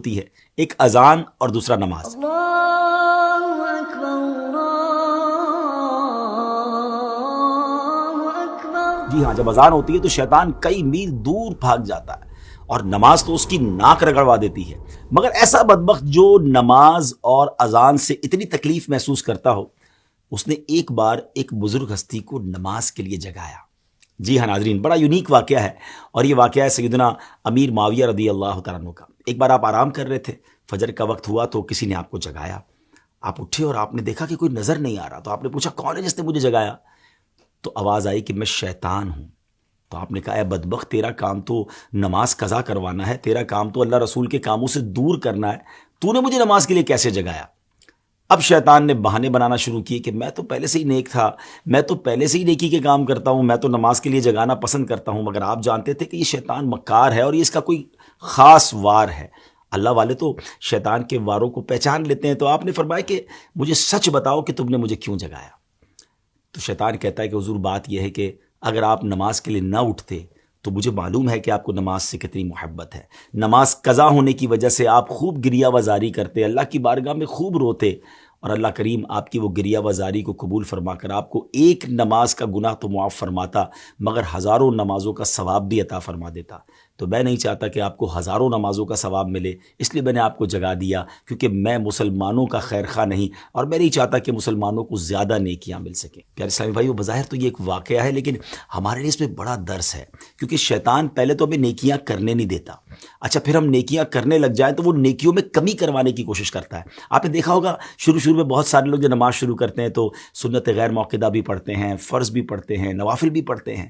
ہوتی ہے، ایک اذان اور دوسرا نماز۔ اللہ اکبر اللہ اکبر۔ جی ہاں، جب اذان ہوتی ہے تو شیطان کئی میل دور بھاگ جاتا ہے اور نماز تو اس کی ناک رگڑوا دیتی ہے، مگر ایسا بدبخت جو نماز اور اذان سے اتنی تکلیف محسوس کرتا ہو، اس نے ایک بار ایک بزرگ ہستی کو نماز کے لیے جگایا۔ جی ہاں ناظرین، بڑا یونیک واقعہ ہے، اور یہ واقعہ ہے سیدنا امیر معاویہ رضی اللہ تعالیٰ عنہ کا۔ ایک بار آپ آرام کر رہے تھے، فجر کا وقت ہوا تو کسی نے آپ کو جگایا، آپ اٹھے اور آپ نے دیکھا کہ کوئی نظر نہیں آ رہا، تو آپ نے پوچھا کون ہے جس نے مجھے جگایا؟ تو آواز آئی کہ میں شیطان ہوں۔ تو آپ نے کہا اے بدبخت، تیرا کام تو نماز قضا کروانا ہے، تیرا کام تو اللہ رسول کے کاموں سے دور کرنا ہے، تو نے مجھے نماز کے لیے کیسے جگایا؟ اب شیطان نے بہانے بنانا شروع کیے کہ میں تو پہلے سے ہی نیک تھا، میں تو پہلے سے ہی نیکی کے کام کرتا ہوں، میں تو نماز کے لیے جگانا پسند کرتا ہوں، مگر آپ جانتے تھے کہ یہ شیطان مکار ہے اور یہ اس کا کوئی خاص وار ہے۔ اللہ والے تو شیطان کے واروں کو پہچان لیتے ہیں۔ تو آپ نے فرمایا کہ مجھے سچ بتاؤ کہ تم نے مجھے کیوں جگایا؟ تو شیطان کہتا ہے کہ حضور بات یہ ہے کہ اگر آپ نماز کے لیے نہ اٹھتے تو مجھے معلوم ہے کہ آپ کو نماز سے کتنی محبت ہے، نماز قضا ہونے کی وجہ سے آپ خوب گریہ وزاری کرتے، اللہ کی بارگاہ میں خوب روتے، اور اللہ کریم آپ کی وہ گریہ وزاری کو قبول فرما کر آپ کو ایک نماز کا گناہ تو معاف فرماتا، مگر ہزاروں نمازوں کا ثواب بھی عطا فرما دیتا۔ تو میں نہیں چاہتا کہ آپ کو ہزاروں نمازوں کا ثواب ملے، اس لیے میں نے آپ کو جگا دیا، کیونکہ میں مسلمانوں کا خیر خواہ نہیں، اور میں نہیں چاہتا کہ مسلمانوں کو زیادہ نیکیاں مل سکیں۔ پیارے اسلامی بھائیو، بظاہر تو یہ ایک واقعہ ہے، لیکن ہمارے لیے اس میں بڑا درس ہے، کیونکہ شیطان پہلے تو ہمیں نیکیاں کرنے نہیں دیتا، اچھا پھر ہم نیکیاں کرنے لگ جائیں تو وہ نیکیوں میں کمی کروانے کی کوشش کرتا ہے۔ آپ نے دیکھا ہوگا شروع میں بہت سارے لوگ جو نماز شروع کرتے ہیں تو سنت غیر موقدہ بھی پڑھتے ہیں، فرض بھی پڑھتے ہیں، نوافل بھی پڑھتے ہیں،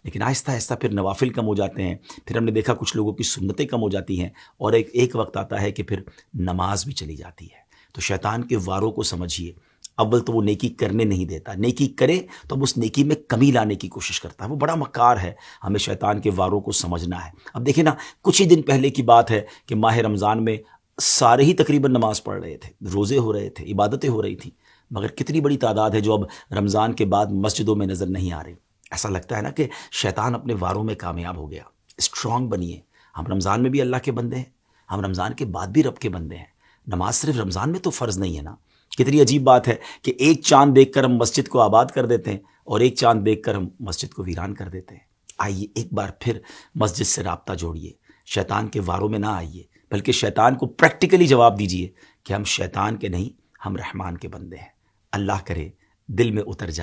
لیکن آہستہ آہستہ پھر نوافل کم ہو جاتے ہیں، پھر ہم نے دیکھا کچھ لوگوں کی سنتیں کم ہو جاتی ہیں، اور ایک وقت آتا ہے کہ پھر نماز بھی چلی جاتی ہے۔ تو شیطان کے واروں کو سمجھیے، اول تو وہ نیکی کرنے نہیں دیتا، نیکی کرے تو اب اس نیکی میں کمی لانے کی کوشش کرتا ہے، وہ بڑا مکار ہے، ہمیں شیطان کے واروں کو سمجھنا ہے۔ اب دیکھیں نا، کچھ ہی دن پہلے کی بات ہے کہ ماہ رمضان میں سارے ہی تقریباً نماز پڑھ رہے تھے، روزے ہو رہے تھے، عبادتیں ہو رہی تھیں، مگر کتنی بڑی تعداد ہے جو اب رمضان کے بعد مسجدوں میں نظر نہیں آ رہی۔ ایسا لگتا ہے نا کہ شیطان اپنے واروں میں کامیاب ہو گیا۔ اسٹرانگ بنیے، ہم رمضان میں بھی اللہ کے بندے ہیں، ہم رمضان کے بعد بھی رب کے بندے ہیں۔ نماز صرف رمضان میں تو فرض نہیں ہے نا۔ کتنی عجیب بات ہے کہ ایک چاند دیکھ کر ہم مسجد کو آباد کر دیتے ہیں، اور ایک چاند دیکھ کر ہم مسجد کو ویران کر دیتے ہیں۔ آئیے ایک بار پھر مسجد سے رابطہ جوڑیے، شیطان کے واروں میں نہ آئیے، بلکہ شیطان کو پریکٹیکلی جواب دیجیے کہ ہم شیطان کے نہیں، ہم رحمان کے بندے ہیں۔ اللہ کرے دل میں اتر جائے۔